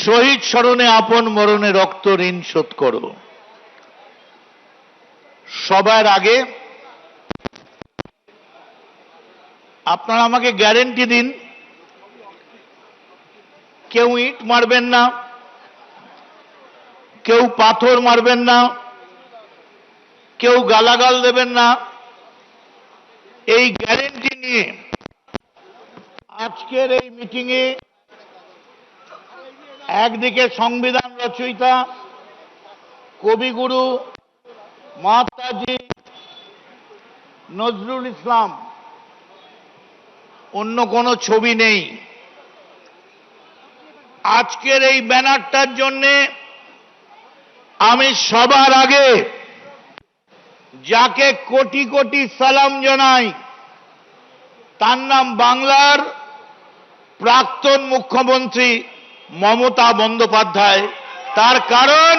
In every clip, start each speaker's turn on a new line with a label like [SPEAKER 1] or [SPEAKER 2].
[SPEAKER 1] শহীদ স্মরণে আপন মরণে রক্ত ঋণ শোধ করো। সবার আগে আপনারা আমাকে গ্যারেন্টি দিন, কেউ ইট মারবেন না, কেউ পাথর মারবেন না, কেউ গালাগাল দেবেন না। এই গ্যারেন্টি নিয়ে আজকের এই মিটিংয়ে একদিকে সংবিধান রচয়িতা কবিগুরু মহাত্মাজি নজরুল ইসলাম, অন্য কোনো ছবি নেই। আজকের এই ব্যানারটার জন্যে আমি সবার আগে যাকে কোটি কোটি সালাম জানাই তার নাম বাংলার প্রাক্তন মুখ্যমন্ত্রী মমতা বন্দ্যোপাধ্যায়। তার কারণ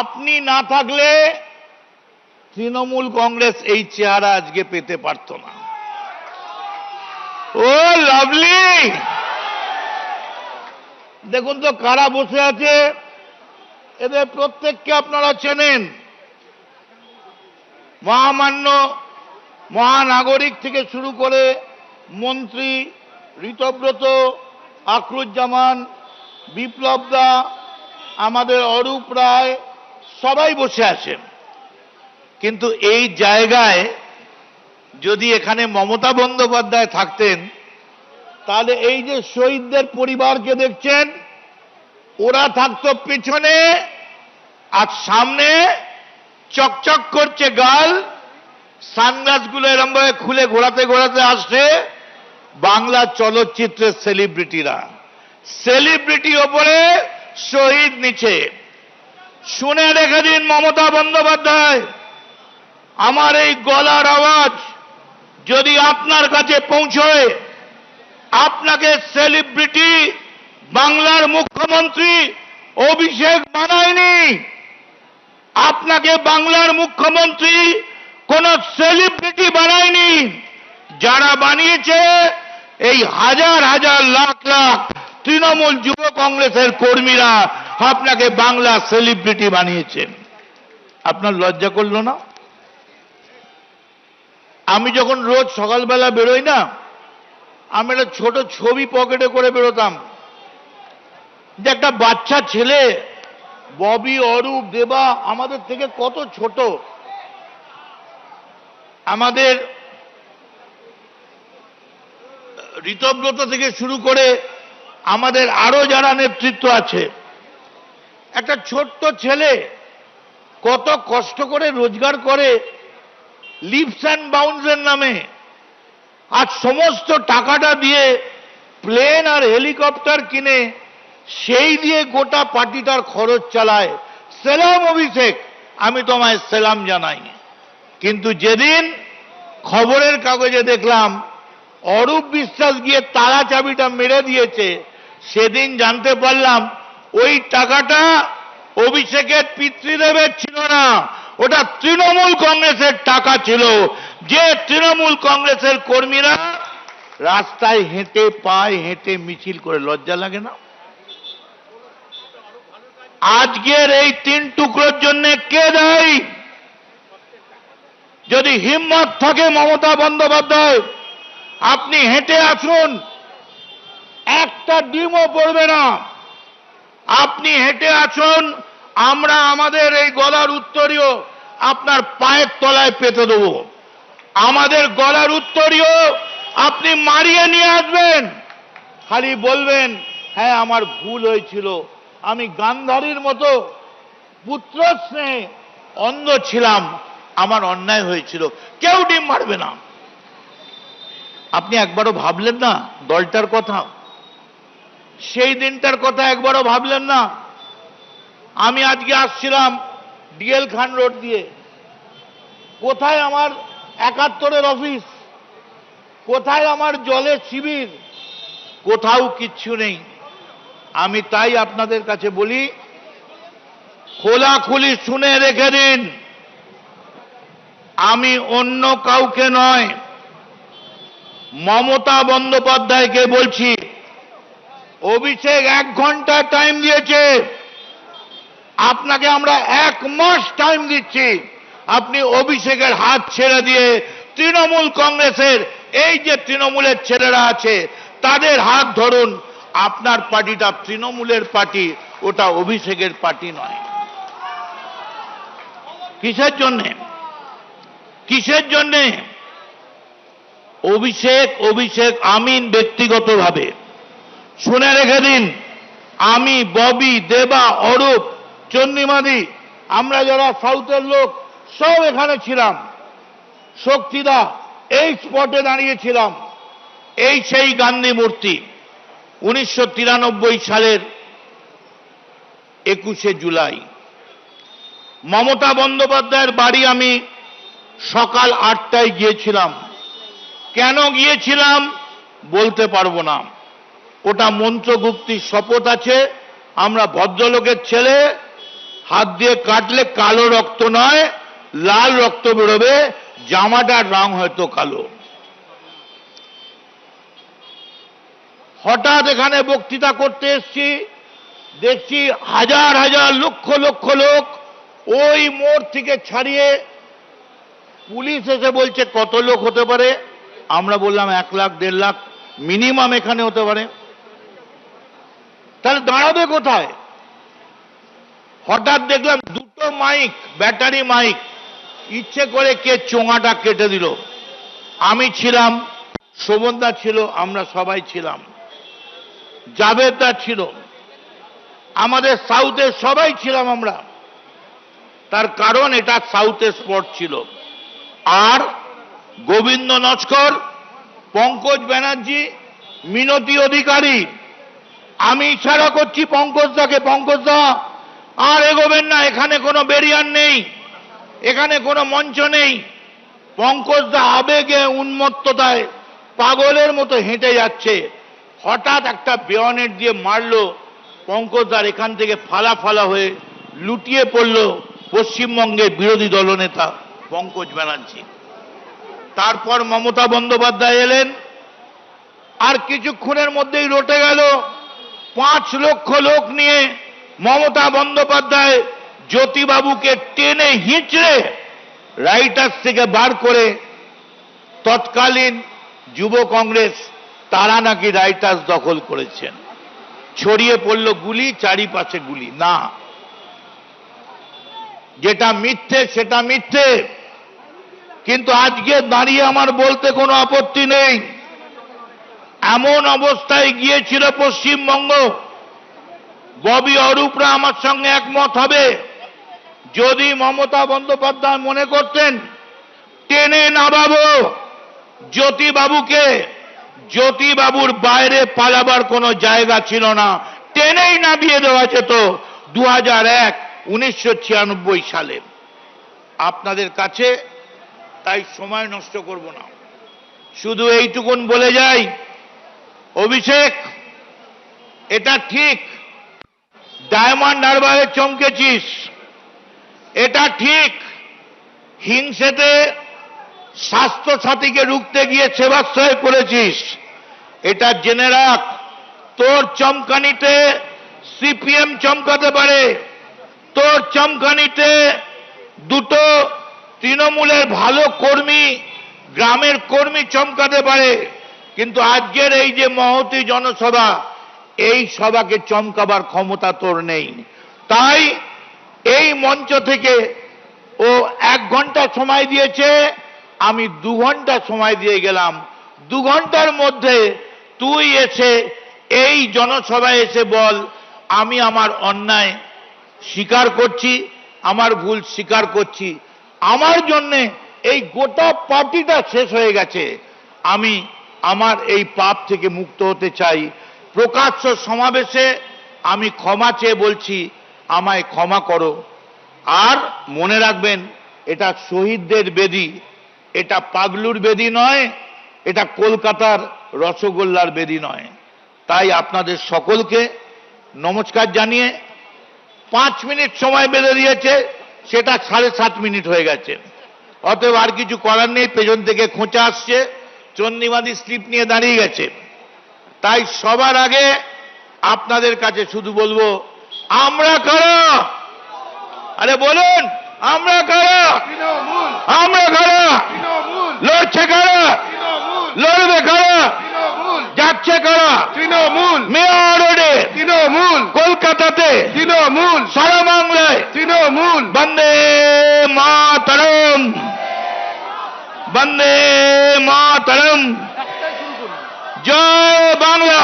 [SPEAKER 1] আপনি না থাকলে তৃণমূল কংগ্রেস এই চেহারা আজকে পেতে পারত না। ও লাভলি, দেখুন তো কারা বসে আছে, এদের প্রত্যেককে আপনারা চেনেন। মহামান্য মহানাগরিক থেকে শুরু করে মন্ত্রী ঋতব্রত, আখরুজ্জামান, বিপ্লব দা, আমাদের অরূপ রায়, সবাই বসে আছেন। কিন্তু এই জায়গায় যদি এখানে মমতা বন্দ্যোপাধ্যায় থাকতেন তাহলে এই যে শহীদদের পরিবারকে দেখছেন ওরা থাকতো পিছনে, আর সামনে চকচক করছে গাল, সানগ্লাসগুলো এরম ভাবে খুলে ঘোরাতে ঘোরাতে আসছে বাংলা চলচ্চিত্রের সেলিব্রিটিরা। সেলিব্রিটি ওপরে, শহীদ নিচে। শুনে রেখে দিন মমতা বন্দ্যোপাধ্যায়, আমার এই গলার আওয়াজ যদি আপনার কাছে পৌঁছয়, আপনাকে সেলিব্রিটি বাংলার মুখ্যমন্ত্রী অভিষেক বানায়নি, আপনাকে বাংলার মুখ্যমন্ত্রী কোন সেলিব্রিটি বানায়নি। যারা বানিয়েছে এই হাজার হাজার লাখ লাখ তৃণমূল যুব কংগ্রেসের কর্মীরা আপনাকে বাংলা সেলিব্রিটি বানিয়েছেন। আপনার লজ্জা করলো না? আমি যখন রোজ সকালবেলা বেরোই না, আমি একটা ছোট ছবি পকেটে করে বেরোতাম, যে একটা বাচ্চা ছেলে ববি, অরূপ, দেবা আমাদের থেকে কত ছোট, আমাদের ঋতব্রত থেকে শুরু করে আমাদের আরো যারা নেতৃত্ব আছে, একটা ছোট্ট ছেলে কত কষ্ট করে রোজগার করে লিপস অ্যান্ড বাউন্সের নামে, আর সমস্ত টাকাটা দিয়ে প্লেন আর হেলিকপ্টার কিনে সেই দিয়ে গোটা পার্টিটার খরচ চালায়। সেলাম অভিষেক, আমি তোমায় সেলাম জানাই। কিন্তু যেদিন খবরের কাগজে দেখলাম অরূপ বিশ্বাস গিয়ে তালা চাবিটা মেরে দিয়েছে, সেদিন জানতে পারলাম ওই টাকাটা অভিষেকের পিতৃদেবের ছিল না, ওটা তৃণমূল কংগ্রেসের টাকা ছিল। যে তৃণমূল কংগ্রেসের কর্মীরা রাস্তায় হেঁটে, পায়ে হেঁটে মিছিল করে, লজ্জা লাগে না? আজকের এই 3 টুকরোর জন্য কে দায়ী? যদি হিম্মত থাকে মমতা বন্দ্যোপাধ্যায়, আপনি হেঁটে আসুন, একটা ডিমও পড়বে না। আপনি হেঁটে আসুন, আমরা আমাদের এই গলার উত্তরীয় আপনার পায়ের তলায় পেতে দেব। আমাদের গলার উত্তরীয় আপনি মারিয়ে নিয়ে আসবেন, খালি বলবেন হ্যাঁ আমার ভুল হয়েছিল, আমি গান্ধারীর মতো পুত্র স্নেহে অন্ধ ছিলাম, আমার অন্যায় হয়েছিল। কেউ ডিম মারবে না। আপনি একবারও ভাবলেন না দলটার কথা? সেই দিনটার কথা একবারও ভাবলেন না? আমি আজকে আসছিলাম ডিএল খান রোড দিয়ে, কোথায় আমার 71-এর অফিস, কোথায় আমার জলের শিবির? কোথাও কিচ্ছু নেই। আমি তাই আপনাদের কাছে বলি, খোলাখুলি শুনে রেখে দিন, আমি অন্য কাউকে নয়, মমতা বন্দ্যোপাধ্যায়কে বলছি, অভিষেক 1 ঘন্টা টাইম দিয়েছে, আপনাকে আমরা 1 মাস টাইম দিচ্ছি। আপনি অভিষেকের হাত ছেড়ে দিয়ে তৃণমূল কংগ্রেসের এই যে তৃণমূলের ছেলেরা আছে তাদের হাত ধরুন। আপনার পার্টিটা তৃণমূলের পার্টি, ওটা অভিষেকের পার্টি নয়। কিসের জন্যে? কিসের জন্যে? অভিষেক আমিন ব্যক্তিগতভাবে শুনে রেখে দিন, আমি, ববি, দেবা, অরূপ, চন্দ্রিমাদি, আমরা যারা সাউথের লোক সব এখানে ছিলাম। শক্তিদা এই স্পটে দাঁড়িয়েছিলাম। এই সেই গান্ধী মূর্তি 1993 সালের 21শে জুলাই। মমতা বন্দ্যোপাধ্যায়ের বাড়ি আমি সকাল 8টায় গিয়েছিলাম। কেন গিয়েছিলাম বলতে পারবো না, ওটা মন্ত্রগুপ্তির শপথ আছে। আমরা ভদ্রলোকের ছেলে, হাত দিয়ে কাটলে কালো রক্ত নয় লাল রক্ত বেরোবে, জামাটার রং হয়তো কালো। হঠাৎ এখানে বক্তৃতা করতে এসেছি, দেখছি হাজার হাজার লক্ষ লক্ষ লোক। ওই মোড় থেকে ছাড়িয়ে পুলিশ এসে বলছে কত লোক হতে পারে? আমরা বললাম 1 লাখ 1.5 লাখ মিনিমাম এখানে হতে পারে। তাহলে দাঁড়াবে কোথায়? হঠাৎ দেখলাম 2টো মাইক, ব্যাটারি মাইক, ইচ্ছে করে কে চোঙাটা কেটে দিল। আমি ছিলাম, শোভনদা ছিল, আমরা সবাই ছিলাম, জাভেদদা ছিল, আমাদের সাউথের সবাই ছিলাম আমরা। তার কারণ এটা সাউথের স্পট ছিল। আর গোবিন্দ নস্কর, পঙ্কজ ব্যানার্জি, মিনতি অধিকারী, আমি ইশারা করছি পঙ্কজদাকে, পঙ্কজদা আর এগোবেন না, এখানে কোনো ব্যারিয়ার নেই, এখানে কোনো মঞ্চ নেই। পঙ্কজদা আবেগে উন্মত্ততায় পাগলের মতো হেঁটে যাচ্ছে। হঠাৎ একটা বেয়নেট দিয়ে মারলো, পঙ্কজদার এখান থেকে ফালা ফালা হয়ে লুটিয়ে পড়ল পশ্চিমবঙ্গের বিরোধী দলনেতা পঙ্কজ ব্যানার্জি। তারপর মমতা বন্দ্যোপাধ্যায় এলেন, আর কিছুক্ষণের মধ্যেই রটে গেল। 5 লক্ষ লোক নিয়ে মমতা বন্দ্যোপাধ্যায় জ্যোতিবাবুকে টেনে হিঁচড়ে রাইটার্স থেকে বার করে, তৎকালীন যুব কংগ্রেস তারা নাকি রাইটার্স দখল করেছেন। ছড়িয়ে পড়ল গুলি, চারিপাশে গুলি। না, যেটা মিথ্যে সেটা মিথ্যে। কিন্তু আজকে দাঁড়িয়ে আমার বলতে কোনো আপত্তি নেই, এমন অবস্থায় গিয়েছিল পশ্চিমবঙ্গ। ববি, অরূপরা আমার সঙ্গে একমত হবে, যদি মমতা বন্দ্যোপাধ্যায় মনে করতেন টেনে নামাবো জ্যোতিবাবুকে, জ্যোতিবাবুর বাইরে পালাবার কোনো জায়গা ছিল না, টেনেই নামিয়ে দেওয়া যেত 2001 1996 সালে। আপনাদের কাছে তাই সময় নষ্ট করব না, শুধু এইটুকুন বলে যাই, অভিষেক এটা ঠিক ডায়মন্ড হারবারে চমকেছিস, এটা ঠিক হিংসেতে স্বাস্থ্য সাথীকে রুখতে গিয়ে সেবাশ্রয় করেছিস, এটা জেনে রাখ তোর চমকানিতে সিপিএম চমকাতে পারে, তোর চমকানিতে 2টো তৃণমূলের ভালো কর্মী, গ্রামের কর্মী চমকাতে পারে, কিন্তু আজকের এই যে মহতী জনসভা, এই সভাকে চমকাবার ক্ষমতা তোর নেই। তাই এই মঞ্চ থেকে ও 1 ঘন্টা সময় দিয়েছে, আমি 2 ঘন্টা সময় দিয়ে গেলাম। 2 ঘন্টার মধ্যে তুই এসে এই জনসভায় এসে বল আমি আমার অন্যায় স্বীকার করছি, আমার ভুল স্বীকার করছি, আমার জন্যে এই গোটা পার্টিটা শেষ হয়ে গেছে, আমি আমার এই পাপ থেকে মুক্ত হতে চাই। প্রকাশ্য সমাবেশে আমি ক্ষমা চেয়ে বলছি আমায় ক্ষমা করো। আর মনে রাখবেন এটা শহীদদের বেদি, এটা পাগলুর বেদি নয়, এটা কলকাতার রসগোল্লার বেদি নয়। তাই আপনাদের সকলকে নমস্কার জানিয়ে 5 মিনিট সময় বেঁধে দিয়েছে, সেটা 7.5 মিনিট হয়ে গেছে। অতএব আর কিছু করার নেই, পেছন থেকে খোঁচা আসছে, চন্দ্রিমাদি স্লিপ নিয়ে দাঁড়িয়ে গেছে। তাই সবার আগে আপনাদের কাছে শুধু বলবো, আমরা কারা? আরে বলুন, আমরা কারা?
[SPEAKER 2] তৃণমূল,
[SPEAKER 1] আমরা কারা?
[SPEAKER 2] তৃণমূল,
[SPEAKER 1] লড়ছে কারা?
[SPEAKER 2] তৃণমূল,
[SPEAKER 1] লড়বে কারা?
[SPEAKER 2] তৃণমূল,
[SPEAKER 1] যাচ্ছে কারা?
[SPEAKER 2] তৃণমূল,
[SPEAKER 1] মেয়র রোডে,
[SPEAKER 2] তৃণমূল,
[SPEAKER 1] কলকাতাতে,
[SPEAKER 2] তৃণমূল,
[SPEAKER 1] সারা বাংলায়
[SPEAKER 2] তৃণমূল।
[SPEAKER 1] বন্দে মাতরম, বন্দে মাতরম। জয় বাংলা,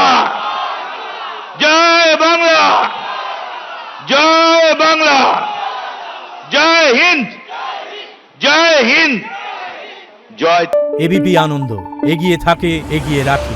[SPEAKER 1] জয় বাংলা, জয় বাংলা, জয় হিন্দ, জয় হিন্দ, জয়।
[SPEAKER 3] এবিপি আনন্দ, এগিয়ে থাকে, এগিয়ে রাখে।